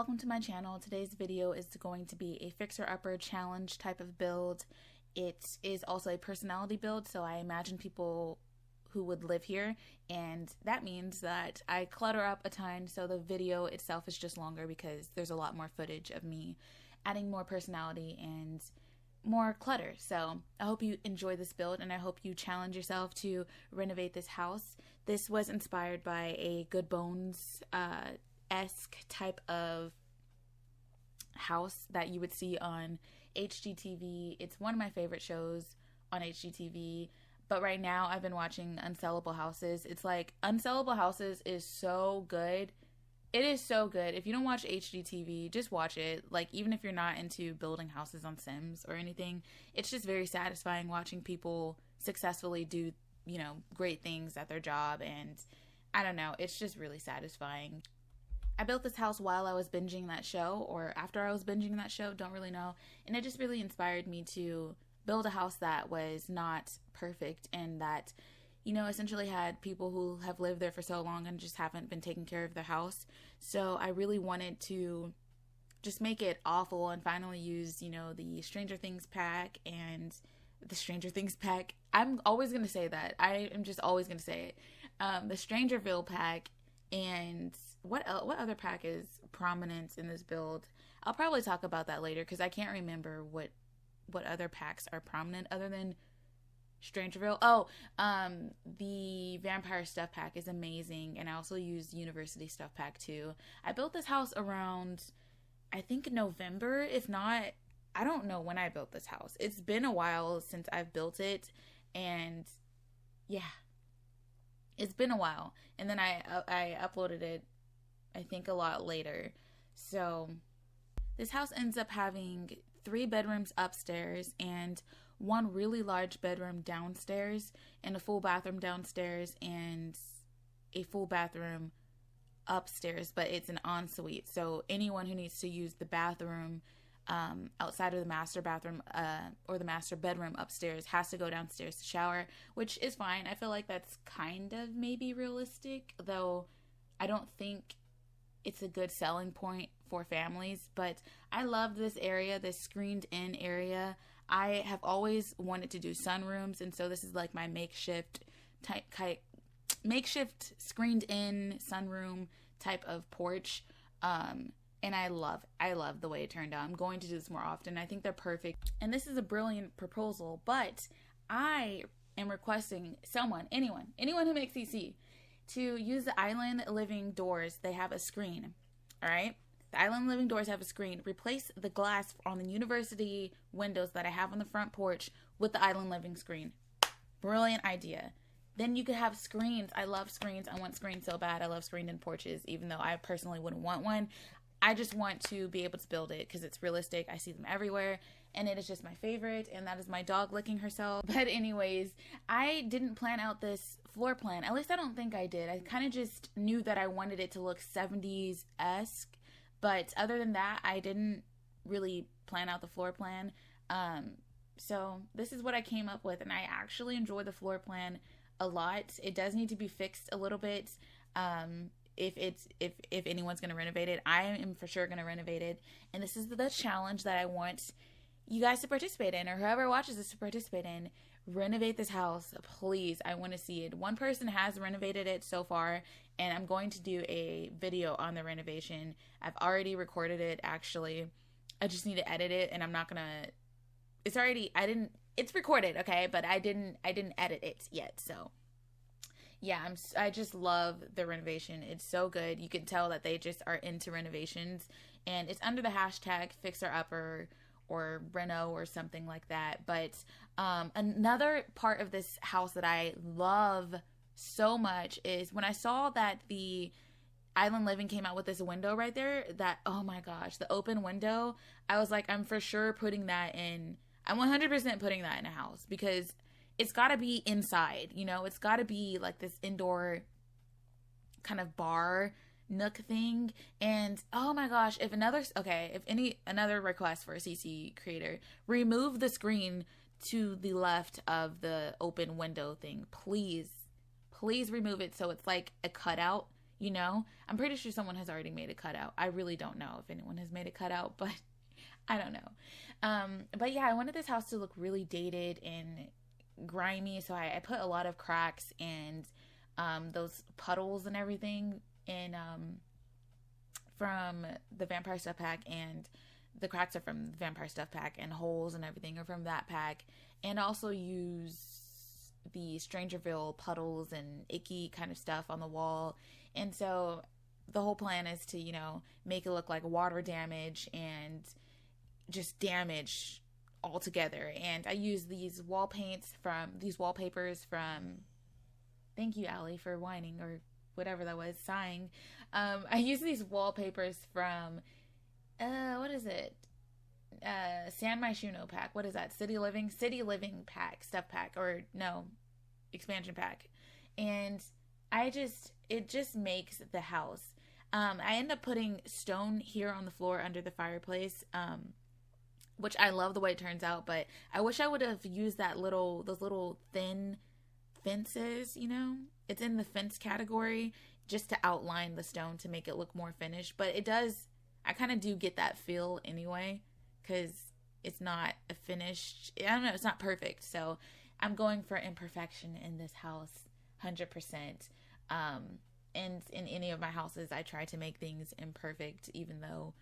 welcome to my channel. Today's video is going to be a fixer-upper challenge type of build. It is also a personality build, so I imagine people who would live here, and that means that I clutter up a ton, so the video itself is just longer because there's a lot more footage of me adding more personality and more clutter. So I hope you enjoy this build, and I hope you challenge yourself to renovate this house. This was inspired by a Good Bones esque type of house that you would see on HGTV. It's one of my favorite shows on HGTV, but right now I've been watching Unsellable Houses. It's like Unsellable Houses is so good. It is so good. If you don't watch HGTV, just watch it. Like, even if you're not into building houses on Sims or anything, it's just very satisfying watching people successfully do, you know, great things at their job, and I don't know, it's just really satisfying. I built this house while I was binging that show, or after I was binging that show, don't really know. And it just really inspired me to build a house that was not perfect and that, you know, essentially had people who have lived there for so long and just haven't been taking care of their house. So I really wanted to just make it awful and finally use, you know, the Stranger Things pack and the Stranger Things pack. I'm always going to say that. I am just always going to say it. The Strangerville pack, and what other pack is prominent in this build? I'll probably talk about that later because I can't remember what other packs are prominent other than Strangerville. Oh, the Vampire Stuff Pack is amazing, and I also used University Stuff Pack too. I built this house around, I think, November. If not, I don't know when I built this house. It's been a while since I've built it, and yeah, it's been a while. And then I uploaded it, I think, a lot later. So this house ends up having 3 bedrooms upstairs and 1 really large bedroom downstairs and a full bathroom downstairs and a full bathroom upstairs, but it's an ensuite. So anyone who needs to use the bathroom outside of the master bathroom or the master bedroom upstairs has to go downstairs to shower, which is fine. I feel like that's kind of maybe realistic, though I don't think it's a good selling point for families. But I love this area, this screened in area. I have always wanted to do sunrooms, and so this is like my makeshift screened in sunroom type of porch. And I love the way it turned out. I'm going to do this more often. I think they're perfect. And this is a brilliant proposal, but I am requesting anyone who makes CC, to use the island living doors. They have a screen, all right? The island living doors have a screen. Replace the glass on the university windows that I have on the front porch with the island living screen. Brilliant idea. Then you could have screens. I love screens. I want screens so bad. I love screened in porches, even though I personally wouldn't want one. I just want to be able to build it because it's realistic. I see them everywhere, and it is just my favorite, and that is my dog licking herself. But anyways, I didn't plan out this floor plan. At least I don't think I did. I kind of just knew that I wanted it to look 70s-esque, but other than that, I didn't really plan out the floor plan. So this is what I came up with, and I actually enjoy the floor plan a lot. It does need to be fixed a little bit. If anyone's going to renovate it, I am for sure going to renovate it. And this is the challenge that I want you guys to participate in, or whoever watches this to participate in. Renovate this house, please. I want to see it. One person has renovated it so far, and I'm going to do a video on the renovation. I've already recorded it, actually. I just need to edit it, and I'm not going to... It's recorded, okay? But I didn't edit it yet, so... Yeah, I just love the renovation. It's so good. You can tell that they just are into renovations, and it's under the hashtag fixer-upper or Reno or something like that. But another part of this house that I love so much is when I saw that the Island Living came out with this window right there, that, oh my gosh, the open window, I was like, I'm for sure putting that in. I'm 100% putting that in a house because it's got to be inside, you know? It's got to be like this indoor kind of bar nook thing. And oh my gosh, if another request for a CC creator, remove the screen to the left of the open window thing. Please remove it so it's like a cutout. you know? I'm pretty sure someone has already made a cutout. I really don't know if anyone has made a cutout, but I don't know. But yeah, I wanted this house to look really dated and grimy, so I put a lot of cracks and those puddles and everything in from the Vampire Stuff Pack, and the cracks are from the Vampire Stuff Pack, and holes and everything are from that pack. And also use the Strangerville puddles and icky kind of stuff on the wall. And so the whole plan is to, you know, make it look like water damage and just damage altogether. And I use these wallpapers from, thank you, Allie, for whining, or whatever that was, sighing. I use these wallpapers from, what is it? San Myshuno pack. What is that? City Living pack, stuff pack, or no, expansion pack. And it just makes the house. I end up putting stone here on the floor under the fireplace, which I love the way it turns out, but I wish I would have used those little thin fences, you know? It's in the fence category, just to outline the stone to make it look more finished. But it does, I kind of do get that feel anyway, because it's not a finished, I don't know, it's not perfect. So I'm going for imperfection in this house, 100%. And in any of my houses, I try to make things imperfect, even though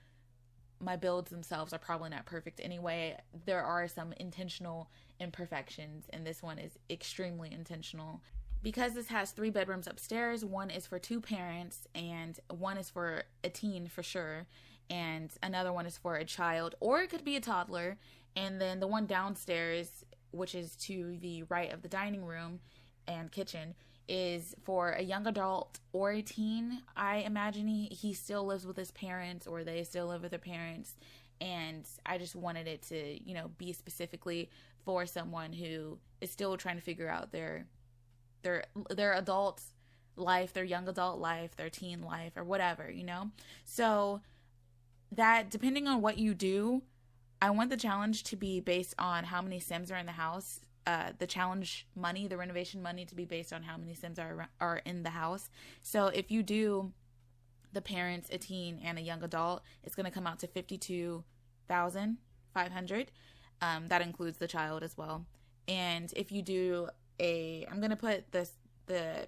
my builds themselves are probably not perfect anyway. There are some intentional imperfections, and this one is extremely intentional. Because this has 3 bedrooms upstairs, one is for 2 parents, and one is for a teen for sure, and another one is for a child, or it could be a toddler. And then the one downstairs, which is to the right of the dining room and kitchen, is for a young adult or a teen. I imagine he still lives with his parents, or they still live with their parents. And I just wanted it to, you know, be specifically for someone who is still trying to figure out their adult life, their young adult life, their teen life, or whatever, you know? So that, depending on what you do, I want the challenge to be based on how many Sims are in the house. The challenge money, the renovation money, to be based on how many Sims are in the house. So if you do the parents, a teen, and a young adult, it's going to come out to $52,500. That includes the child as well. And if you do I'm going to put the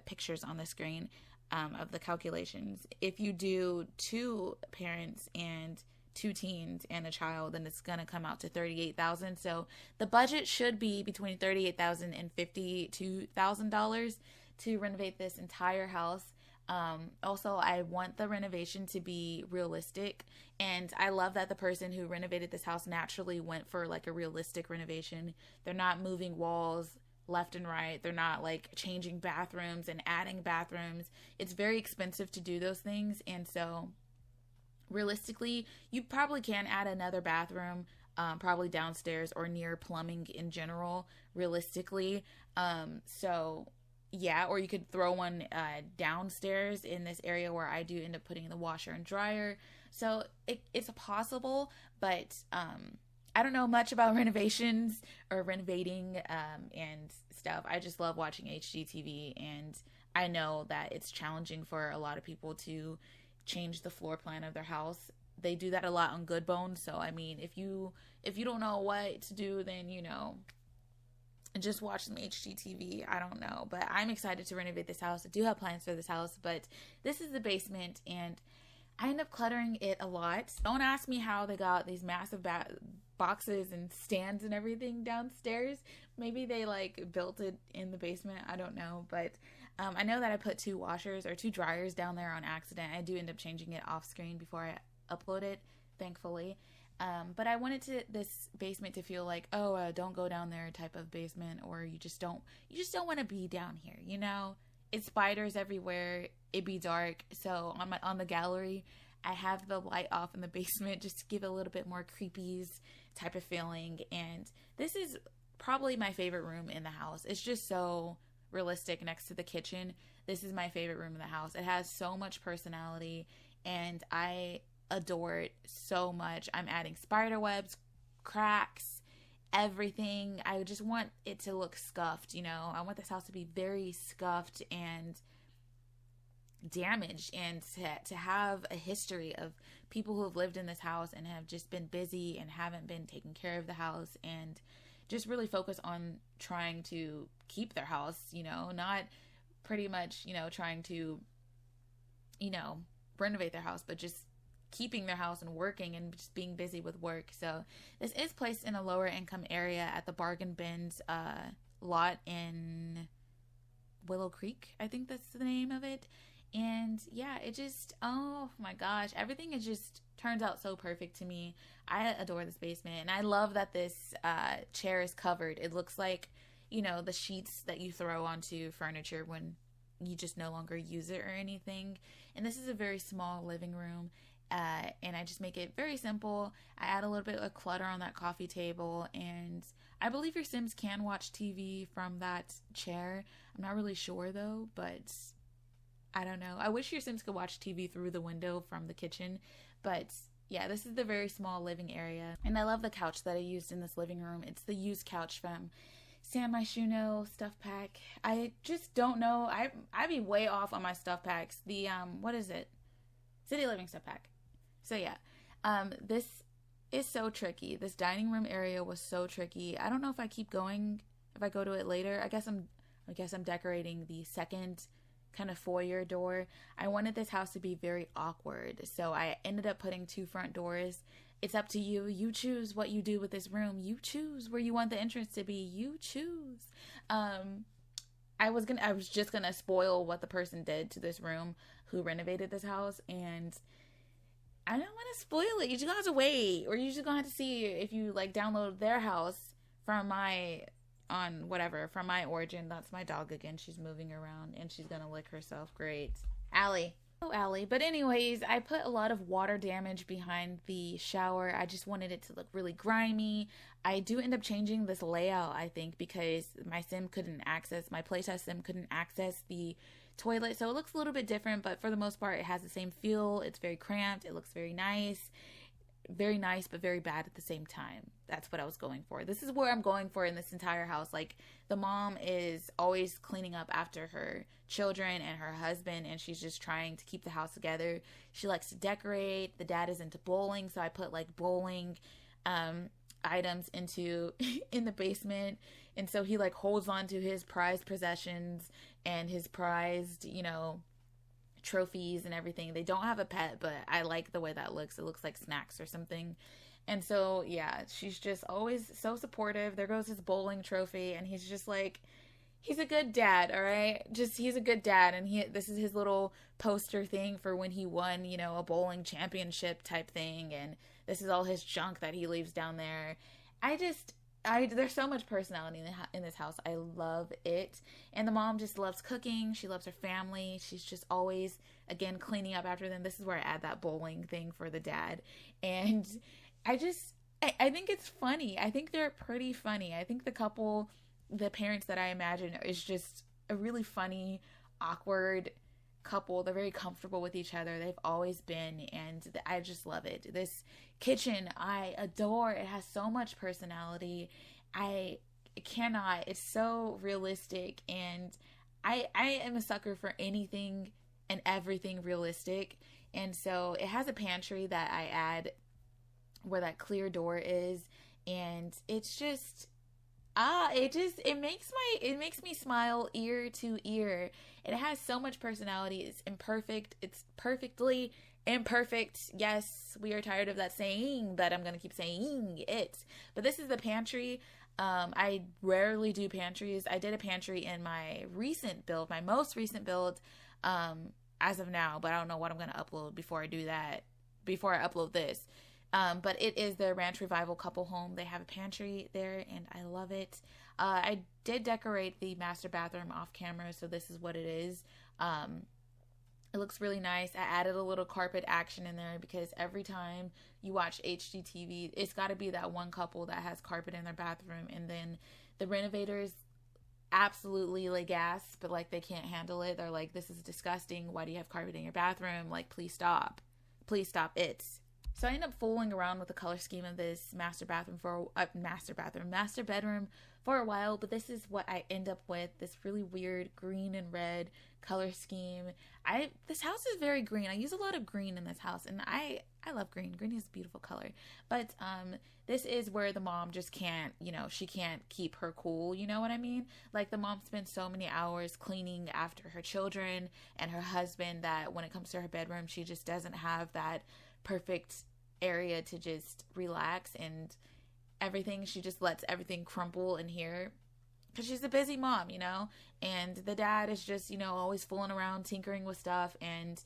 pictures on the screen of the calculations. If you do 2 parents and 2 teens and a child, then it's going to come out to $38,000. So the budget should be between $38,000 and $52,000 to renovate this entire house. Also, I want the renovation to be realistic, and I love that the person who renovated this house naturally went for like a realistic renovation. They're not moving walls left and right. They're not like changing bathrooms and adding bathrooms. It's very expensive to do those things, and so realistically, you probably can add another bathroom, probably downstairs or near plumbing in general, realistically. So yeah, or you could throw one downstairs in this area where I do end up putting the washer and dryer. So it's possible, but I don't know much about renovations or renovating and stuff. I just love watching HGTV, and I know that it's challenging for a lot of people to change the floor plan of their house. They do that a lot on Good Bones. So I mean, if you don't know what to do, then, you know, just watch some HGTV. I don't know, but I'm excited to renovate this house. I do have plans for this house, but this is the basement, and I end up cluttering it a lot. Don't ask me how they got these massive boxes and stands and everything downstairs. Maybe they like built it in the basement. I don't know, but I know that I put 2 washers or 2 dryers down there on accident. I do end up changing it off screen before I upload it, thankfully. But I wanted this basement to feel like, don't go down there type of basement, or you just don't want to be down here, you know? It's spiders everywhere. It be dark. So on the gallery, I have the light off in the basement just to give it a little bit more creepies type of feeling. And this is probably my favorite room in the house. It's just so realistic next to the kitchen. This is my favorite room in the house. It has so much personality, and I adore it so much. I'm adding spider webs, cracks, everything. I just want it to look scuffed, you know. I want this house to be very scuffed, and damaged, and to have a history of people who have lived in this house and have just been busy and haven't been taking care of the house, and just really focus on trying to keep their house, you know, not pretty much, you know, trying to, you know, renovate their house, but just keeping their house and working and just being busy with work. So this is placed in a lower income area at the Bargain Bins lot in Willow Creek, I think that's the name of it. And yeah, it just, oh my gosh, everything is just turns out so perfect to me. I adore this basement, and I love that this chair is covered. It looks like, you know, the sheets that you throw onto furniture when you just no longer use it or anything. And this is a very small living room, and I just make it very simple. I add a little bit of clutter on that coffee table, and I believe your Sims can watch TV from that chair. I'm not really sure though, but I don't know. I wish your Sims could watch TV through the window from the kitchen, but yeah, this is the very small living area. And I love the couch that I used in this living room. It's the used couch from San Myshuno Stuff Pack. I just don't know. I be way off on my stuff packs. The what is it? City Living Stuff Pack. So yeah, this is so tricky. This dining room area was so tricky. I don't know if I keep going, if I go to it later. I guess I'm decorating the second kind of foyer door. I wanted this house to be very awkward, so I ended up putting 2 front doors. It's up to you. You choose what you do with this room. You choose where you want the entrance to be. You choose. I was just gonna spoil what the person did to this room who renovated this house, and I don't want to spoil it. You just gonna have to wait, or you just gonna have to see if you like download their house from my origin. That's my dog again. She's moving around and she's gonna lick herself. Great. Allie. Oh, Allie. But anyways, I put a lot of water damage behind the shower. I just wanted it to look really grimy. I do end up changing this layout, I think, because my playtest sim couldn't access the toilet. So it looks a little bit different, but for the most part, it has the same feel. It's very cramped. It looks very nice. Very nice, but very bad at the same time. That's what I was going for. This is where I'm going for in this entire house. Like, the mom is always cleaning up after her children and her husband, and she's just trying to keep the house together. She likes to decorate. The dad is into bowling, so I put like bowling items in the basement, and so he like holds on to his prized possessions and his prized, you know, trophies and everything. They don't have a pet, but I like the way that looks. It looks like snacks or something. And so yeah, she's just always so supportive. There goes his bowling trophy, and he's just like, he's a good dad, all right? Just, he's a good dad, and this is his little poster thing for when he won, you know, a bowling championship type thing, and this is all his junk that he leaves down there. There's so much personality in this house. I love it. And the mom just loves cooking. She loves her family. She's just always, again, cleaning up after them. This is where I add that bowling thing for the dad. And I think it's funny. I think they're pretty funny. I think the parents that I imagine is just a really funny, awkward couple. They're very comfortable with each other. They've always been, and I just love it. This kitchen I adore. It has so much personality. It's so realistic, and I am a sucker for anything and everything realistic. And so it has a pantry that I add where that clear door is, and it's just it makes me smile ear to ear. It has so much personality. It's imperfect. It's perfectly imperfect. Yes, we are tired of that saying, but I'm going to keep saying it. But this is the pantry. I rarely do pantries. I did a pantry in my most recent build, as of now, but I don't know what I'm going to upload before I upload this. But it is their Ranch Revival couple home. They have a pantry there, and I love it. I did decorate the master bathroom off camera, so this is what it is. It looks really nice. I added a little carpet action in there because every time you watch HGTV, it's got to be that one couple that has carpet in their bathroom, and then the renovators absolutely lay gas, but like they can't handle it. They're like, this is disgusting. Why do you have carpet in your bathroom? Like, please stop. Please stop it. So I ended up fooling around with the color scheme of this master bedroom for a while, but this is what I end up with, this really weird green and red color scheme. This house is very green. I use a lot of green in this house, and I love green. Green is a beautiful color. But this is where the mom just can't, she can't keep her cool, you know what I mean? Like, the mom spends so many hours cleaning after her children and her husband that when it comes to her bedroom, she just doesn't have that perfect area to just relax, and she just lets everything crumple in here because she's a busy mom, and the dad is just, always fooling around, tinkering with stuff and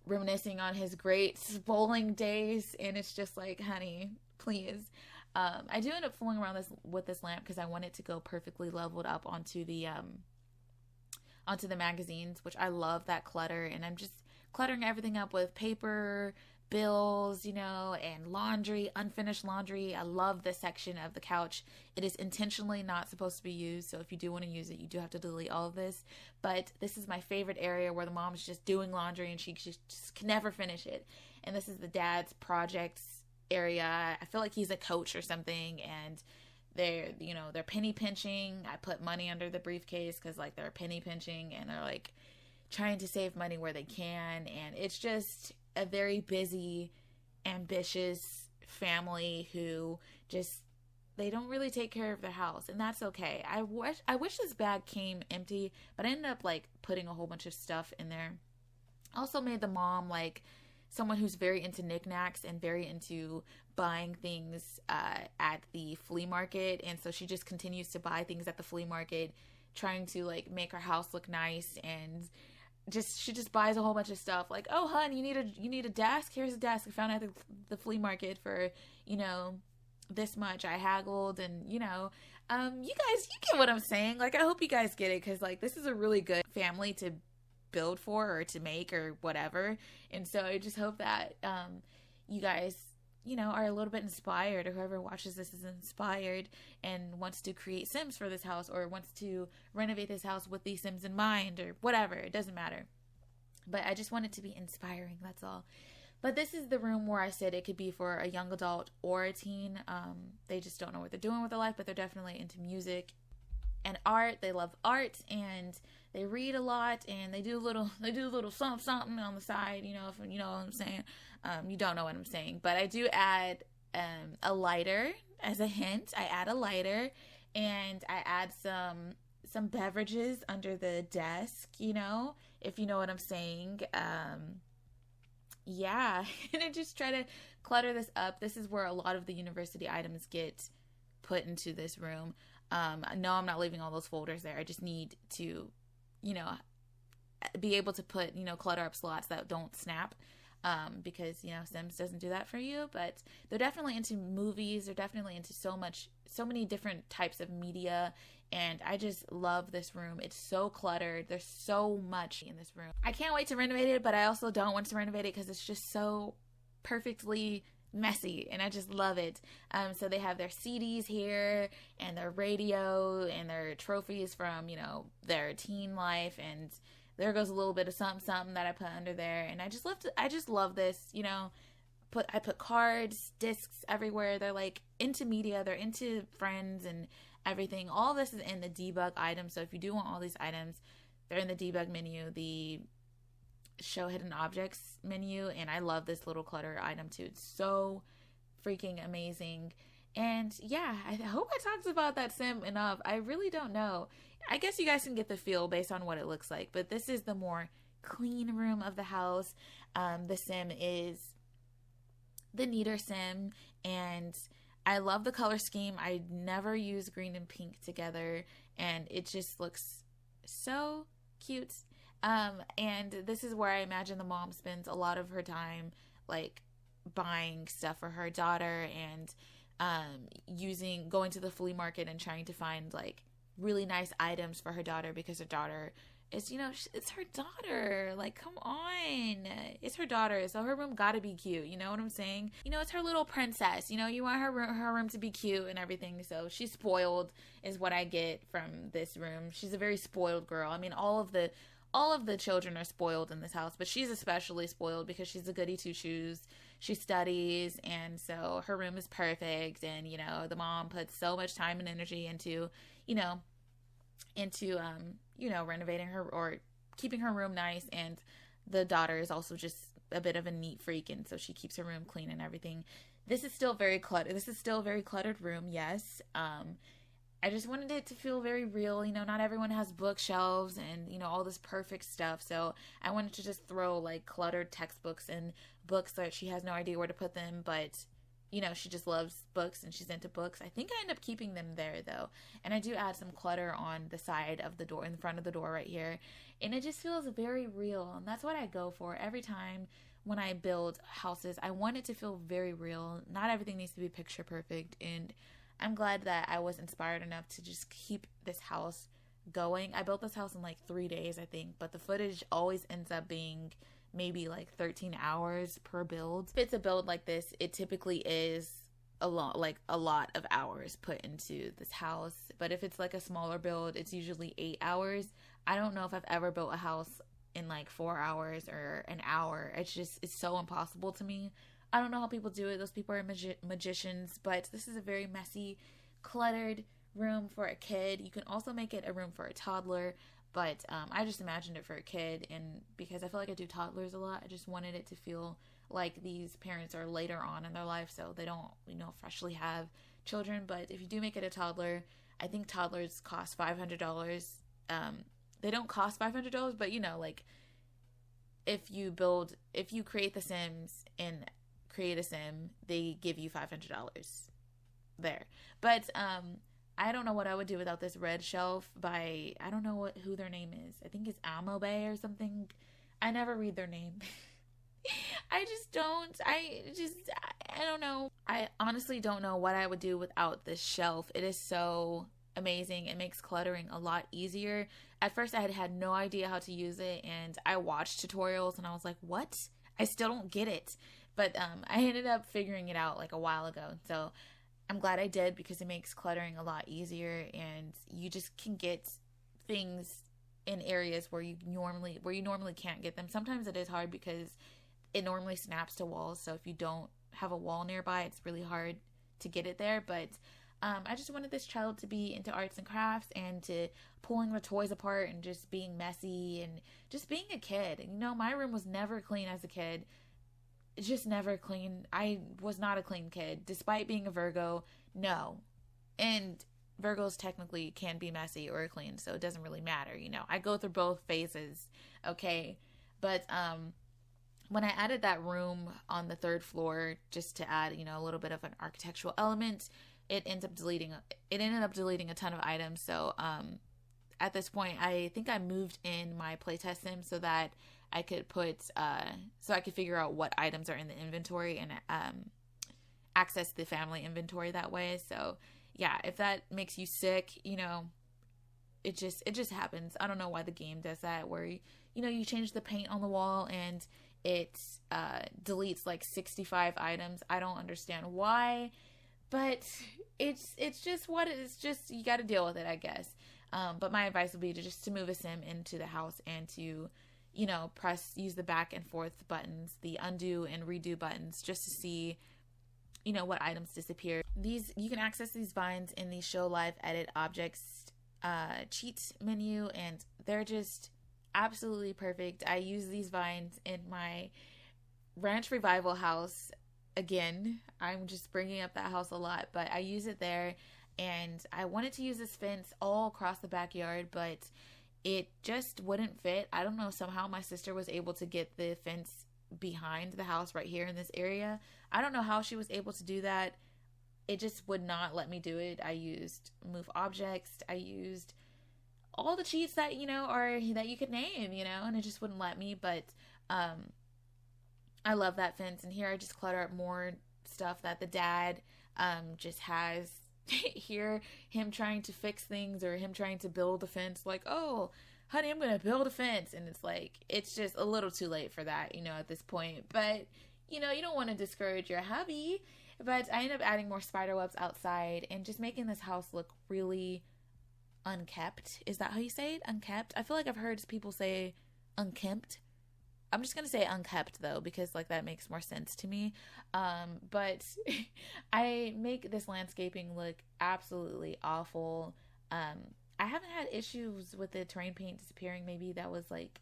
reminiscing on his great bowling days. And it's just like, honey, please. I do end up fooling around with this lamp because I want it to go perfectly leveled up onto the magazines, which I love that clutter, and I'm just cluttering everything up with paper, bills, and laundry, unfinished laundry. I love this section of the couch. It is intentionally not supposed to be used, so if you do want to use it, you do have to delete all of this. But this is my favorite area where the mom's just doing laundry and she just can never finish it. And this is the dad's projects area. I feel like he's a coach or something, and they're penny pinching. I put money under the briefcase because, like, they're penny pinching and they're like trying to save money where they can. And it's just a very busy, ambitious family who just, they don't really take care of their house, and that's okay. I wish this bag came empty, but I ended up like putting a whole bunch of stuff in there. Also made the mom like someone who's very into knickknacks and very into buying things at the flea market, and so she just continues to buy things at the flea market, trying to like make her house look nice. And she just buys a whole bunch of stuff, like, oh hun, you need a desk, here's a desk I found at the flea market for this much. I haggled, and you get what I'm saying. Like, I hope you guys get it, because like this is a really good family to build for or to make or whatever. And so I just hope that you guys are a little bit inspired, or whoever watches this is inspired and wants to create Sims for this house, or wants to renovate this house with these Sims in mind, or whatever. It doesn't matter. But I just want it to be inspiring, that's all. But this is the room where I said it could be for a young adult or a teen. They just don't know what they're doing with their life, but they're definitely into music and art. They love art, and they read a lot, and they do a little something on the side, if you know what I'm saying. You don't know what I'm saying, but I do add a lighter as a hint. I add a lighter, and I add some beverages under the desk, if you know what I'm saying. Yeah, and I just try to clutter this up. This is where a lot of the university items get put into this room. No, I'm not leaving all those folders there. I just need to, be able to put, clutter up slots that don't snap. Because, Sims doesn't do that for you. But they're definitely into movies. They're definitely into so many different types of media. And I just love this room. It's so cluttered. There's so much in this room. I can't wait to renovate it, but I also don't want to renovate it because it's just so perfectly messy, and I just love it. So they have their CDs here, and their radio, and their trophies from, their teen life, and there goes a little bit of something that I put under there. And I just love this, I put cards, discs everywhere. They're like into media, they're into Friends and everything. All this is in the debug item. So if you do want all these items, they're in the debug menu, the show hidden objects menu. And I love this little clutter item too. It's so freaking amazing. And yeah, I hope I talked about that sim enough. I really don't know. I guess you guys can get the feel based on what it looks like. But this is the more clean room of the house. The sim is the neater sim. And I love the color scheme. I never use green and pink together. And it just looks so cute. And this is where I imagine the mom spends a lot of her time, like, buying stuff for her daughter, and going to the flea market and trying to find like really nice items for her daughter, because her daughter is, it's her daughter. Like, come on, it's her daughter, so her room gotta be cute. You know what I'm saying? It's her little princess. You want her room to be cute and everything. So she's spoiled, is what I get from this room. She's a very spoiled girl. I mean, all of the children are spoiled in this house, but she's especially spoiled because she's a goody two shoes. she studies, and so her room is perfect. And the mom puts so much time and energy into you know renovating her or keeping her room nice. And the daughter is also just a bit of a neat freak, and so she keeps her room clean and everything. This is still very cluttered. This is still a very cluttered room, yes. I just wanted it to feel very real. Not everyone has bookshelves and all this perfect stuff. So I wanted to just throw like cluttered textbooks and books that she has no idea where to put them, but she just loves books and she's into books. I think I end up keeping them there though. And I do add some clutter on the side of the door, in front of the door right here. And it just feels very real. And that's what I go for every time when I build houses. I want it to feel very real. Not everything needs to be picture perfect. And I'm glad that I was inspired enough to just keep this house going. I built this house in like 3 days, I think, but the footage always ends up being maybe like 13 hours per build. If it's a build like this, it typically is a lot of hours put into this house. But if it's like a smaller build, it's usually 8 hours. I don't know if I've ever built a house in like 4 hours or an hour. It's so impossible to me. I don't know how people do it. Those people are magicians. But this is a very messy, cluttered room for a kid. You can also make it a room for a toddler. But I just imagined it for a kid. And because I feel like I do toddlers a lot, I just wanted it to feel like these parents are later on in their life. So they don't, freshly have children. But if you do make it a toddler, I think toddlers cost $500. They don't cost $500, but like if you create The Sims and create a sim, they give you $500 there. But I don't know what I would do without this red shelf by, I don't know who their name is. I think it's Amobe or something. I never read their name. I don't know. I honestly don't know what I would do without this shelf. It is so amazing. It makes cluttering a lot easier. At first I had no idea how to use it, and I watched tutorials and I was like, what? I still don't get it. But I ended up figuring it out like a while ago. So I'm glad I did, because it makes cluttering a lot easier, and you just can get things in areas where you normally can't get them. Sometimes it is hard because it normally snaps to walls. So if you don't have a wall nearby, it's really hard to get it there. But I just wanted this child to be into arts and crafts and to pulling the toys apart and just being messy and just being a kid. And my room was never clean as a kid. Just never clean. I was not a clean kid, despite being a Virgo. No. And Virgos technically can be messy or clean, so it doesn't really matter. I go through both phases. Okay. But when I added that room on the 3rd floor, just to add, a little bit of an architectural element, it ended up deleting a ton of items. So at this point, I think I moved in my playtest sim so that I could figure out what items are in the inventory and access the family inventory that way. So yeah, if that makes you sick, it just happens. I don't know why the game does that, where you change the paint on the wall and it deletes like 65 items. I don't understand why, but it's just what it is. Just, you got to deal with it, I guess. But my advice would be to move a sim into the house and to use the back and forth buttons, the undo and redo buttons, just to see, what items disappear. You can access these vines in the show live edit objects cheat menu, and they're just absolutely perfect. I use these vines in my ranch revival house. Again, I'm just bringing up that house a lot, but I use it there, and I wanted to use this fence all across the backyard, but it just wouldn't fit. I don't know, somehow my sister was able to get the fence behind the house right here in this area. I don't know how she was able to do that. It just would not let me do it. I used move objects. I used all the cheats that, that you could name, and it just wouldn't let me. But I love that fence. And here I just clutter up more stuff that the dad just has. Hear him trying to fix things or him trying to build a fence, like, oh honey, I'm gonna build a fence, and it's like, it's just a little too late for that, at this point. But you don't want to discourage your hubby. But I end up adding more spider webs outside and just making this house look really unkept. Is that how you say it? Unkept? I feel like I've heard people say unkempt. I'm just gonna say unkept though, because like that makes more sense to me. But I make this landscaping look absolutely awful. I haven't had issues with the terrain paint disappearing. Maybe that was like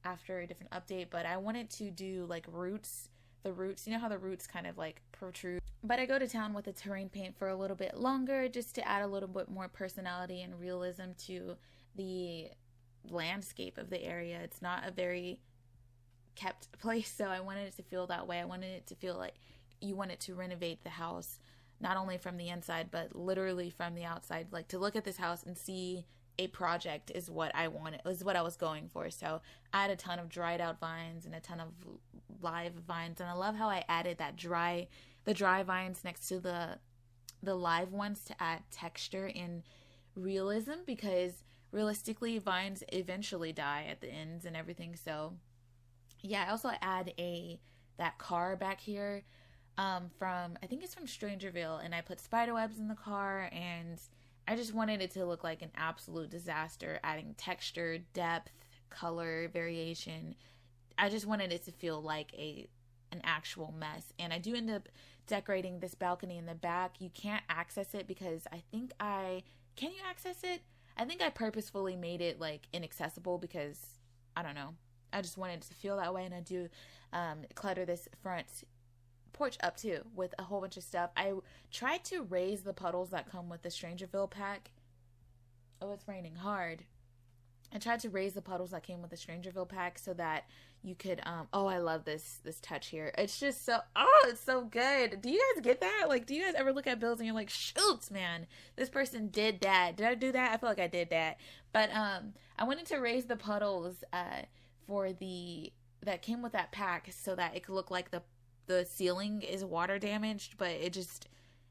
after a different update, but I wanted to do like roots. The roots, you know how the roots kind of like protrude. But I go to town with the terrain paint for a little bit longer just to add a little bit more personality and realism to the landscape of the area. It's not a very kept place, so I wanted it to feel that way. I wanted it to feel like you wanted to renovate the house, not only from the inside but literally from the outside. Like, to look at this house and see a project is what I wanted, is what I was going for. So I had a ton of dried out vines and a ton of live vines, and I love how I added the dry vines next to the live ones to add texture and realism, because realistically vines eventually die at the ends and everything. So yeah, I also add that car back here from, I think it's from Strangerville, and I put spider webs in the car, and I just wanted it to look like an absolute disaster, adding texture, depth, color, variation. I just wanted it to feel like an actual mess. And I do end up decorating this balcony in the back. You can't access it because can you access it? I think I purposefully made it like inaccessible because, I don't know, I just wanted it to feel that way. And I do clutter this front porch up too with a whole bunch of stuff. I tried to raise the puddles that come with the Strangerville pack. Oh, it's raining hard. I tried to raise the puddles that came with the Strangerville pack so that you could I love this touch here. It's just it's so good. Do you guys get that? Like, do you guys ever look at builds and you're like, shoots, man, this person did that. Did I do that? I feel like I did that. But I wanted to raise the puddles that came with that pack so that it could look like the ceiling is water damaged, but it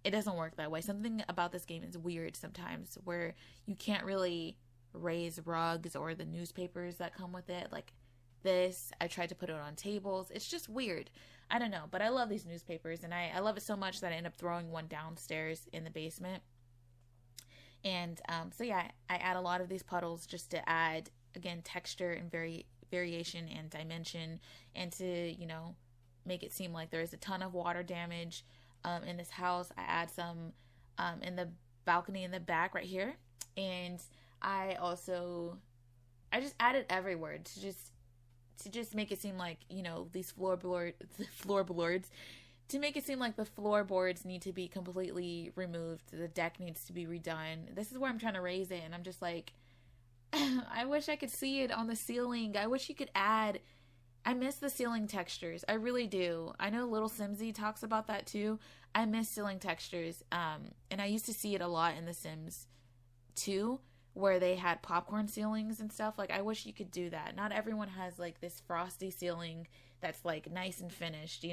doesn't work that way. Something about this game is weird sometimes, where you can't really raise rugs or the newspapers that come with it. Like this, I tried to put it on tables. It's just weird. I don't know, but I love these newspapers, and I love it so much that I end up throwing one downstairs in the basement. And so yeah, I add a lot of these puddles just to add, again, texture and variation and dimension, and to, make it seem like there is a ton of water damage in this house. I add some in the balcony in the back right here, and I just added everywhere to just make it seem like, these floorboards, to make it seem like the floorboards need to be completely removed, the deck needs to be redone. This is where I'm trying to raise it, and I'm just like, I wish I could see it on the ceiling. I wish you could add. I miss the ceiling textures. I really do. I know Little Simsy talks about that too. I miss ceiling textures. And I used to see it a lot in The Sims 2, where they had popcorn ceilings and stuff. Like, I wish you could do that. Not everyone has like this frosty ceiling that's like nice and finished,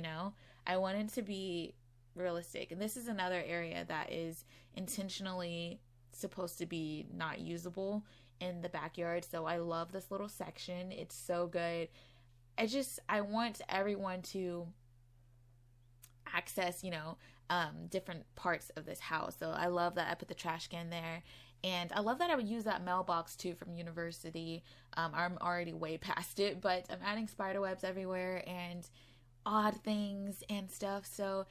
I want it to be realistic. And this is another area that is intentionally supposed to be not usable in the backyard. So I love this little section. It's so good. I want everyone to access, different parts of this house. So I love that I put the trash can there. And I love that I would use that mailbox too from university. I'm already way past it, but I'm adding spider webs everywhere and odd things and stuff. So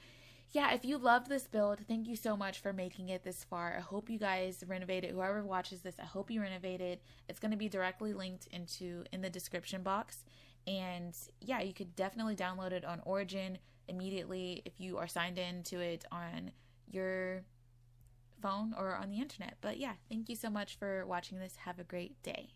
yeah, if you loved this build, thank you so much for making it this far. I hope you guys renovate it. Whoever watches this, I hope you renovate it. It's going to be directly linked in the description box. And yeah, you could definitely download it on Origin immediately if you are signed in to it on your phone or on the internet. But yeah, thank you so much for watching this. Have a great day.